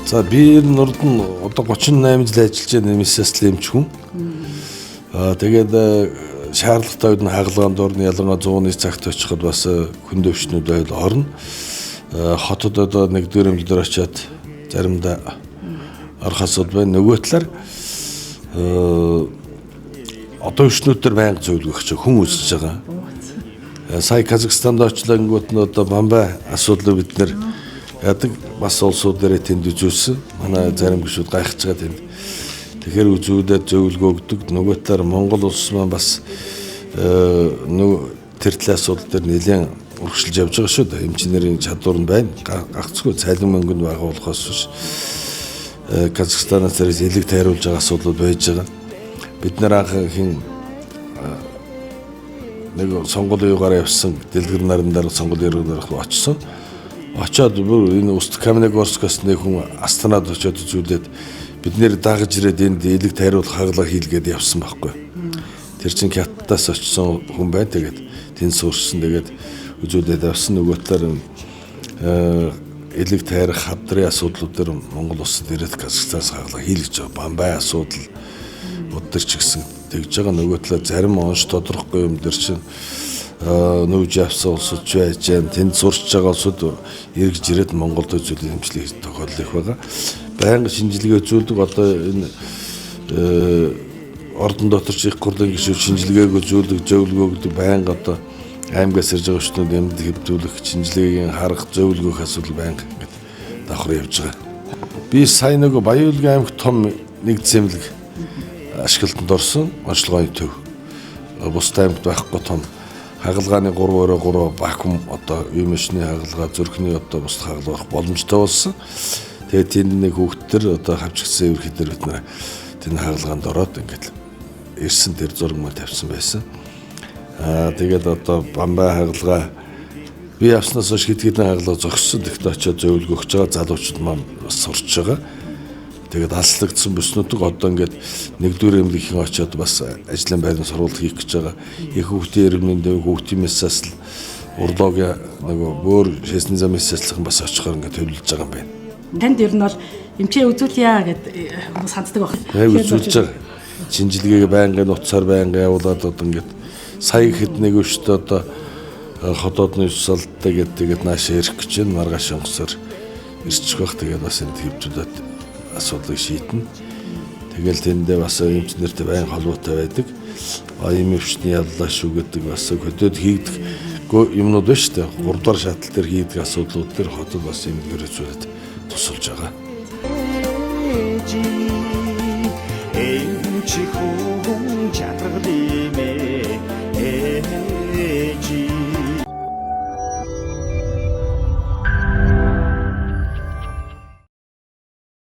За би нурд нь одоо 38 жил ажиллаж байгаа нэмэсэслэ эмч хүн. Тэгээд шаардлагатай үед нь хагалгаанд орно, ялангуяа 100-ны цагт очиход бас хүн дэвшнүүд байл орно. Хотод одоо нэг дөрөмжлөр очиад заримдаа орох асуудал байна. Нөгөө талаар одоо өвчнүүдээр байнга зөвлөгөх чинь хүн үзэж байгаа. Сая Казахстанд очлонгууд нь одоо бамбай асуудлыг бид нэр яадаг бас улсууд дээр тэнд үзүүлсэн. Манай зарим гишүүд гайхаж байгаа тэнд. Тэгэхээр үзүүлээд зөвлөгөө өгдөг. Нөгөө талаар Монгол улс маань бас тэр талын асуудал дээр нэлээд урагшилж явж байгаа шүү дээ. Эмчнэрийн чадвар нь байна. Гагцгүй цалин мөнгөнд байгуулахаас биш. Казахстанаас элэг тайруулж байгаа асуудлууд байж байгаа. Бид нэр анхын нэг сонгуулийн югаар явсан дэлгэр нарындар сонгуулийн югаар очсон. Очоод энэ Уст Каменогорскоос нэг хүн Астанад очоод үзүүлээд бид нэр дагаж ирээд энд элэг тайруулах хагалга хийлгээд явсан байхгүй. Тэр чинь Хятадаас очсон хүн байна. Тэгээд тэнд суурсан. Тэгээд үзүүлээд явсан. Нөгөө талаар элэг тайрах хадрын асуудлууд дээр Монгол улсад ирээд Казахстанаас хагалга хийлгэж байгаа. Бамбай асуудал өдөр ч гэсэн тэгж байгаа. Нөгөө талаар зарим онш тодорхойгүй юм дээр чинь нүүж явсан улсууд байж гэн тэнд сурч байгаа улсууд эргэж ирээд Монголд үзүүлэх хэмжлэг тохиолдол их байгаа. Байнга шинжилгээ үзүүлдэг одоо энэ ордон дотор их хурлын гишүүд шинжилгээг үзүүлдэг, зөвлөгөө өгдөг. Байнга одоо аймгаас ирж байгаа хүчнүүд юмд хэвдүүлэх, шинжилгээгийн харах, зөвлөгөөх асуудал байнга ингээд давхар явж байгаа. Би сая нэг Баян-Улгийн аймагт том нэг зэмлэг ашиглалтанд орсон. Онцлогооны төв. Бусад аймагт байхгүй том хагалгааны 3/3 вакуум одоо юм машины хагалгаа зүрхний одоо бус хагалгаа боломжтой болсон. Тэгээд тэнд нэг хүүхдтэр одоо хавчигдсан ерөнхийдөө бид нэр тэнд хагалгаанд ороод ингээд ирсэн тэр зураг мөн тавьсан байсан. Тэгээд одоо бамбай хагалгаа би явснаас хойш хэд хэдэн хагалгаа зогссон. Тэгт очиод зөвлөгөө өгч байгаа залуучууд маань бас сурч байгаа. Тэгээд алслагдсан бүснүүдийг одоо ингээд нэгдүгээр эмнэлгийн очиод бас ажлын байрны сурвалж хийх гэж байгаа. Их хүүхдийн иргэний дэв хүүхдийн мессаас л урологийн нөгөө өөр шээсний зам мессаслах бас очихоор ингээд төвлөж байгаа юм байна. Танд ер нь бол эмчээ үзүүлье гэд хүмүүс ханддаг байна. Яг үзүүлж байгаа. Шинжилгээгээ байнгын утсаар байнга явуулаад одоо ингээд сая хэд нэг өштө одоо хотоодны усалдтай гэдэг наашаа ирэх гэж байна. Маргааш онгосоор ирчих байх. Тэгээд бас энд хэвжүүлээд асуудлыг шийднэ. Тэгэл тэндээ бас эмчнэртэй байн холбоотой байдаг. Ийм өвчтний яллаа шүү гэдэг бас хөдөөд хийгдэх юмнууд байна шүү дээ. 3 дугаар шатал дээр хийгдэх асуудлууд дээр хотод бас юм хэрэгжүүлээд тусалж байгаа.